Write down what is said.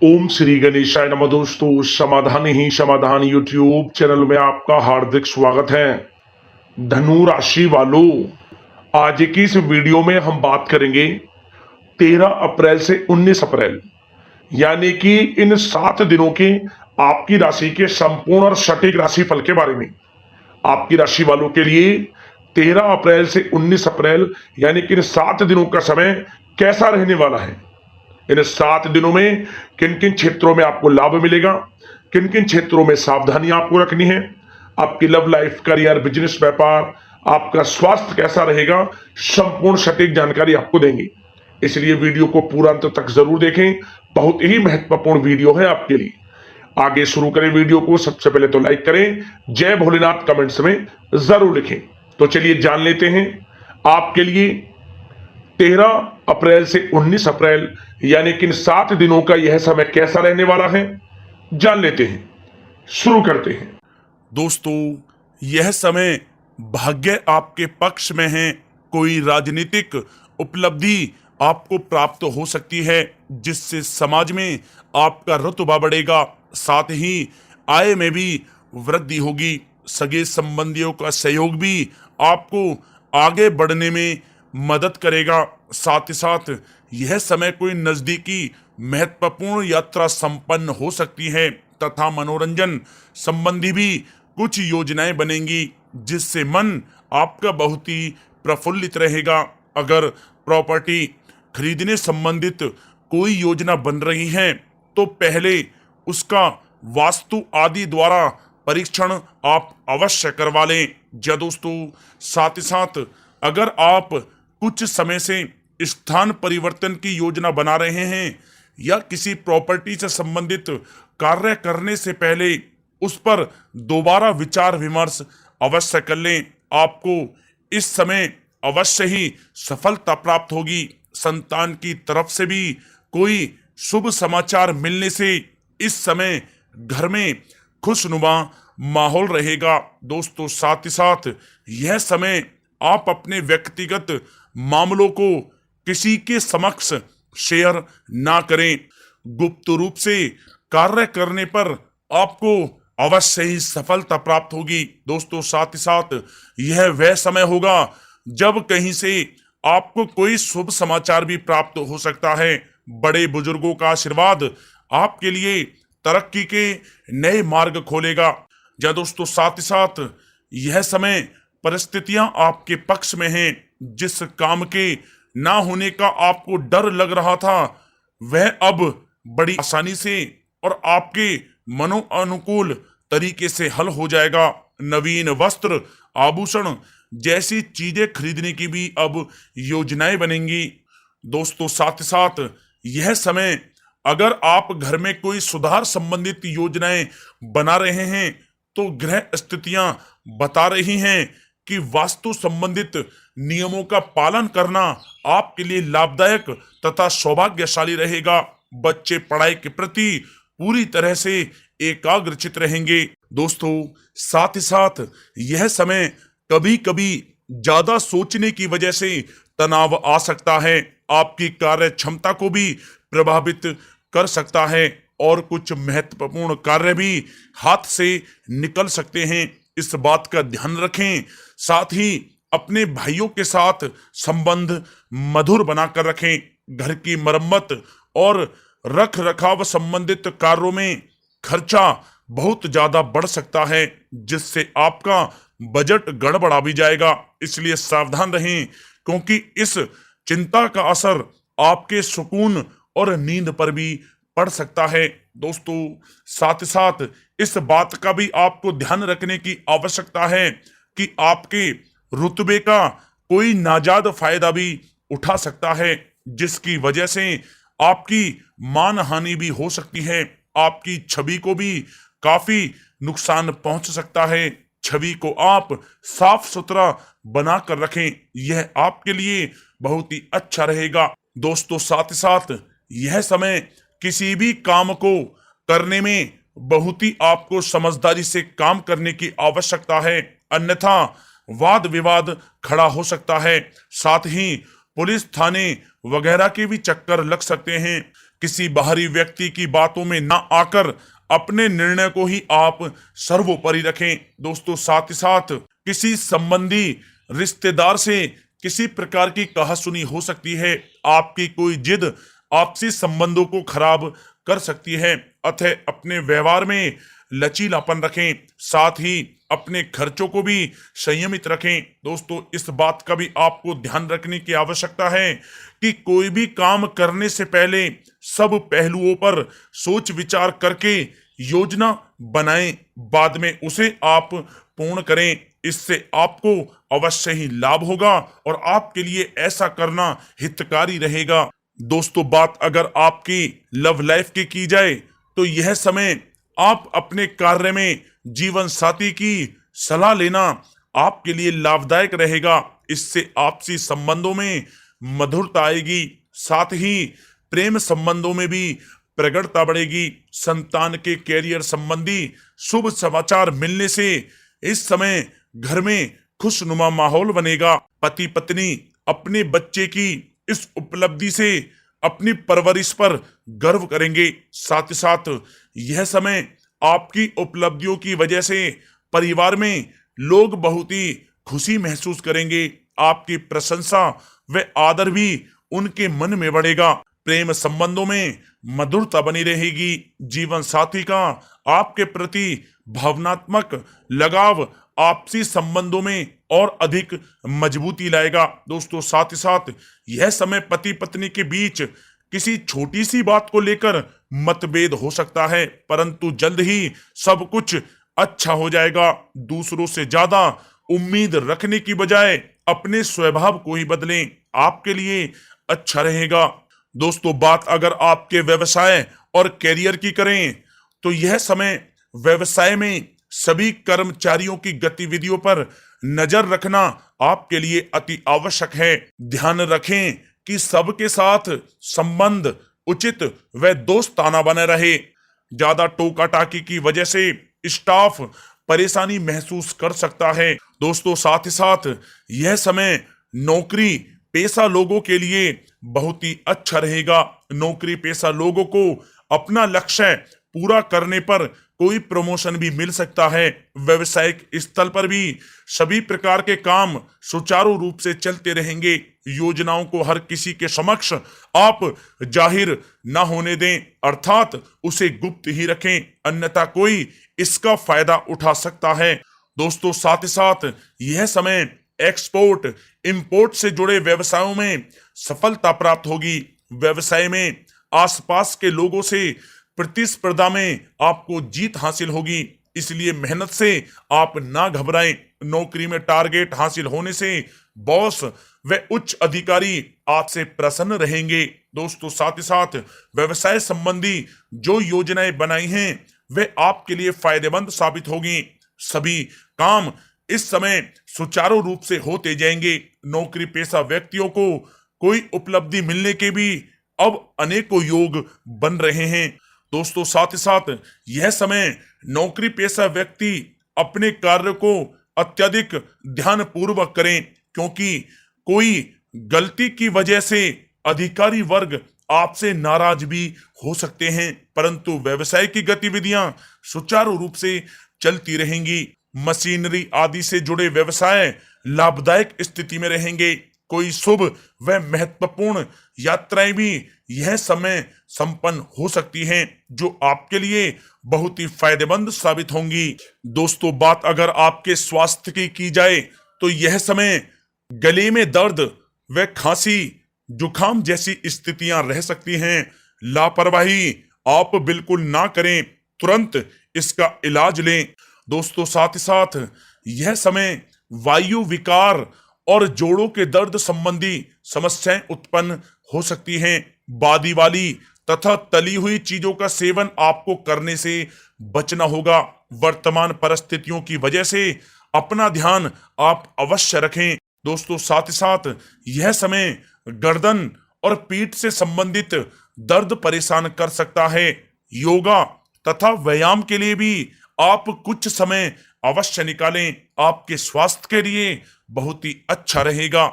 ओम श्री गणेशाय नमः। दोस्तों, समाधान ही समाधान यूट्यूब चैनल में आपका हार्दिक स्वागत है। धनु राशि वालों, आज की इस वीडियो में हम बात करेंगे 13 अप्रैल से 19 अप्रैल यानी कि इन 7 दिनों के आपकी राशि के संपूर्ण और सटीक राशिफल के बारे में। आपकी राशि वालों के लिए 13 अप्रैल से 19 अप्रैल यानी कि इन 7 दिनों का समय कैसा रहने वाला है। इन 7 दिनों में किन किन क्षेत्रों में आपको लाभ मिलेगा, किन किन क्षेत्रों में सावधानी आपको रखनी है, आपकी लव लाइफ, करियर, बिजनेस, व्यापार, आपका स्वास्थ्य कैसा रहेगा, संपूर्ण सटीक जानकारी आपको देंगे। इसलिए वीडियो को पूरा अंत तक जरूर देखें, बहुत ही महत्वपूर्ण वीडियो है आपके लिए। आगे शुरू करें वीडियो को। सबसे पहले तो लाइक करें, जय भोलेनाथ कमेंट्स में जरूर लिखें। तो चलिए जान लेते हैं आपके लिए 13 अप्रैल से 19 अप्रैल यानी कि इन 7 दिनों का यह समय कैसा रहने वाला है। जान लेते हैं, शुरू करते हैं। दोस्तों, यह समय भाग्य आपके पक्ष में है। कोई राजनीतिक उपलब्धि आपको प्राप्त हो सकती है जिससे समाज में आपका रुतबा बढ़ेगा। साथ ही आय में भी वृद्धि होगी। सगे संबंधियों का सहयोग भी आपको आगे बढ़ने में मदद करेगा। साथ ही साथ यह समय कोई नजदीकी महत्वपूर्ण यात्रा संपन्न हो सकती है तथा मनोरंजन संबंधी भी कुछ योजनाएं बनेंगी जिससे मन आपका बहुत ही प्रफुल्लित रहेगा। अगर प्रॉपर्टी खरीदने संबंधित कोई योजना बन रही है तो पहले उसका वास्तु आदि द्वारा परीक्षण आप अवश्य करवा लें। या दोस्तों, साथ ही साथ अगर आप कुछ समय से स्थान परिवर्तन की योजना बना रहे हैं या किसी प्रॉपर्टी से संबंधित कार्य करने से पहले उस पर दोबारा विचार विमर्श अवश्य कर लें। आपको इस समय अवश्य ही सफलता प्राप्त होगी। संतान की तरफ से भी कोई शुभ समाचार मिलने से इस समय घर में खुशनुमा माहौल रहेगा। दोस्तों, साथ ही साथ यह समय आप अपने व्यक्तिगत मामलों को किसी के समक्ष शेयर ना करें। गुप्त रूप से कार्य करने पर आपको अवश्य ही सफलता प्राप्त होगी। दोस्तों, साथ ही साथ यह वह समय होगा जब कहीं से आपको कोई शुभ समाचार भी प्राप्त हो सकता है। बड़े बुजुर्गों का आशीर्वाद आपके लिए तरक्की के नए मार्ग खोलेगा। या दोस्तों, साथ ही साथ यह समय परिस्थितियां आपके पक्ष में हैं। जिस काम के ना होने का आपको डर लग रहा था वह अब बड़ी आसानी से और आपके मनोअनुकूल तरीके से हल हो जाएगा। नवीन वस्त्र, आभूषण जैसी चीजें खरीदने की भी अब योजनाएं बनेंगी। दोस्तों, साथ ही साथ यह समय अगर आप घर में कोई सुधार संबंधित योजनाएं बना रहे हैं तो ग्रह स्थितियां बता रही हैं कि वास्तु संबंधित नियमों का पालन करना आपके लिए लाभदायक तथा सौभाग्यशाली रहेगा। बच्चे पढ़ाई के प्रति पूरी तरह से एकाग्रचित रहेंगे। दोस्तों, साथ ही साथ यह समय कभी कभी ज्यादा सोचने की वजह से तनाव आ सकता है। आपकी कार्य क्षमता को भी प्रभावित कर सकता है और कुछ महत्वपूर्ण कार्य भी हाथ से निकल सकते हैं। इस बात का ध्यान रखें। साथ ही अपने भाइयों के साथ संबंध मधुर बनाकर रखें। घर की मरम्मत और रख रखाव संबंधित कार्यों में खर्चा बहुत ज्यादा बढ़ सकता है जिससे आपका बजट गड़बड़ा भी जाएगा। इसलिए सावधान रहें क्योंकि इस चिंता का असर आपके सुकून और नींद पर भी पड़ सकता है। दोस्तों, साथ ही साथ इस बात का भी आपको ध्यान रखने की आवश्यकता है कि आपके रुतबे का कोई नाजायज फायदा भी उठा सकता है जिसकी वजह से आपकी मान हानि भी हो सकती है। आपकी छवि को भी काफी नुकसान पहुंच सकता है। छवि को आप साफ सुथरा बनाकर रखें, यह आपके लिए बहुत ही अच्छा रहेगा। दोस्तों, साथ ही साथ यह समय किसी भी काम को करने में बहुत ही आपको समझदारी से काम करने की आवश्यकता है, अन्यथा वाद विवाद खड़ा हो सकता है। साथ ही पुलिस थाने वगैरह के भी चक्कर लग सकते हैं। किसी बाहरी व्यक्ति की बातों में ना आकर अपने निर्णय को ही आप सर्वोपरि रखें। दोस्तों साथ ही साथ किसी संबंधी रिश्तेदार से किसी प्रकार की कहासुनी हो सकती है। आपकी कोई जिद आपसी संबंधों को खराब कर सकती है, अतः अपने व्यवहार में लचीलापन रखें, साथ ही अपने खर्चों को भी संयमित रखें। दोस्तों इस बात का भी आपको ध्यान रखने की आवश्यकता है कि कोई भी काम करने से पहले सब पहलुओं पर सोच विचार करके योजना बनाएं, बाद में उसे आप पूर्ण करें। इससे आपको अवश्य ही लाभ होगा और आपके लिए ऐसा करना हितकारी रहेगा। दोस्तों बात अगर आपकी लव लाइफ की जाए तो यह समय आप अपने कार्य में जीवन साथी की सलाह लेना आपके लिए लाभदायक रहेगा। इससे आपसी संबंधों में मधुरता आएगी, साथ ही प्रेम संबंधों में भी प्रगाढ़ता बढ़ेगी। संतान के कैरियर संबंधी शुभ समाचार मिलने से इस समय घर में खुशनुमा माहौल बनेगा। पति पत्नी अपने बच्चे की इस उपलब्धि से अपनी परवरिश पर गर्व करेंगे। साथ ही साथ यह समय आपकी उपलब्धियों की वजह से परिवार में लोग बहुत ही खुशी महसूस करेंगे। आपकी प्रशंसा व आदर भी उनके मन में बढ़ेगा। प्रेम संबंधों में मधुरता बनी रहेगी। जीवन साथी का आपके प्रति भावनात्मक लगाव आपसी संबंधों में और अधिक मजबूती लाएगा। दोस्तों साथ ही साथ यह समय पति पत्नी के बीच किसी छोटी सी बात को लेकर मतभेद हो सकता है, परंतु जल्द ही सब कुछ अच्छा हो जाएगा। दूसरों से ज्यादा उम्मीद रखने की बजाय अपने स्वभाव को ही बदलें, आपके लिए अच्छा रहेगा। दोस्तों बात अगर आपके व्यवसाय और कैरियर की करें तो यह समय व्यवसाय में सभी कर्मचारियों की गतिविधियों पर नजर रखना आपके लिए अति आवश्यक है। ध्यान रखें कि सबके साथ संबंध उचित व दोस्ताना बने रहे। ज्यादा टोका टाकी की वजह से स्टाफ परेशानी महसूस कर सकता है। दोस्तों साथ ही साथ यह समय नौकरी पेशा लोगों के लिए बहुत ही अच्छा रहेगा। नौकरी पेशा लोगों को अपना लक्ष्य पूरा करने पर कोई प्रमोशन भी मिल सकता है। व्यवसायिक स्थल पर भी सभी प्रकार के काम सुचारू रूप से चलते रहेंगे। योजनाओं को हर किसी के समक्ष आप जाहिर ना होने दें, अर्थात उसे गुप्त ही रखें, अन्यथा कोई इसका फायदा उठा सकता है। दोस्तों साथ ही साथ यह समय एक्सपोर्ट इंपोर्ट से जुड़े व्यवसायों में सफलता प्राप्त होगी। व्यवसाय में आसपास के लोगों से प्रतिस्पर्धा में आपको जीत हासिल होगी, इसलिए मेहनत से आप ना घबराएं। नौकरी में टारगेट हासिल होने से बॉस व उच्च अधिकारी आपसे प्रसन्न रहेंगे। दोस्तों साथ ही साथ व्यवसाय संबंधी जो योजनाएं बनाई हैं वे आपके लिए फायदेमंद साबित होगी। सभी काम इस समय सुचारू रूप से होते जाएंगे। नौकरी पेशा व्यक्तियों को कोई उपलब्धि मिलने के भी अब अनेकों योग बन रहे हैं। दोस्तों साथ ही साथ यह समय नौकरी पेशा व्यक्ति अपने कार्य को अत्यधिक ध्यान पूर्वक करें, क्योंकि कोई गलती की वजह से अधिकारी वर्ग आपसे नाराज भी हो सकते हैं, परंतु व्यवसाय की गतिविधियां सुचारू रूप से चलती रहेंगी। मशीनरी आदि से जुड़े व्यवसाय लाभदायक स्थिति में रहेंगे। कोई शुभ व महत्वपूर्ण यात्राएं भी यह समय संपन्न हो सकती हैं, जो आपके लिए बहुत ही फायदेमंद साबित होंगी। दोस्तों बात अगर आपके स्वास्थ्य की जाए तो यह समय गले में दर्द व खांसी जुकाम जैसी स्थितियां रह सकती हैं। लापरवाही आप बिल्कुल ना करें, तुरंत इसका इलाज लें। दोस्तों साथ ही साथ यह समय वायु विकार और जोड़ों के दर्द संबंधी समस्याएं उत्पन्न हो सकती हैं। बादी वाली तथा तली हुई चीजों का सेवन आपको करने से बचना होगा। वर्तमान परिस्थितियों की वजह से अपना ध्यान आप अवश्य रखें। दोस्तों साथ ही साथ यह समय गर्दन और पीठ से संबंधित दर्द परेशान कर सकता है। योगा तथा व्यायाम के लिए भी आप कुछ समय अवश्य निकालें, आपके स्वास्थ्य के लिए बहुत ही अच्छा रहेगा।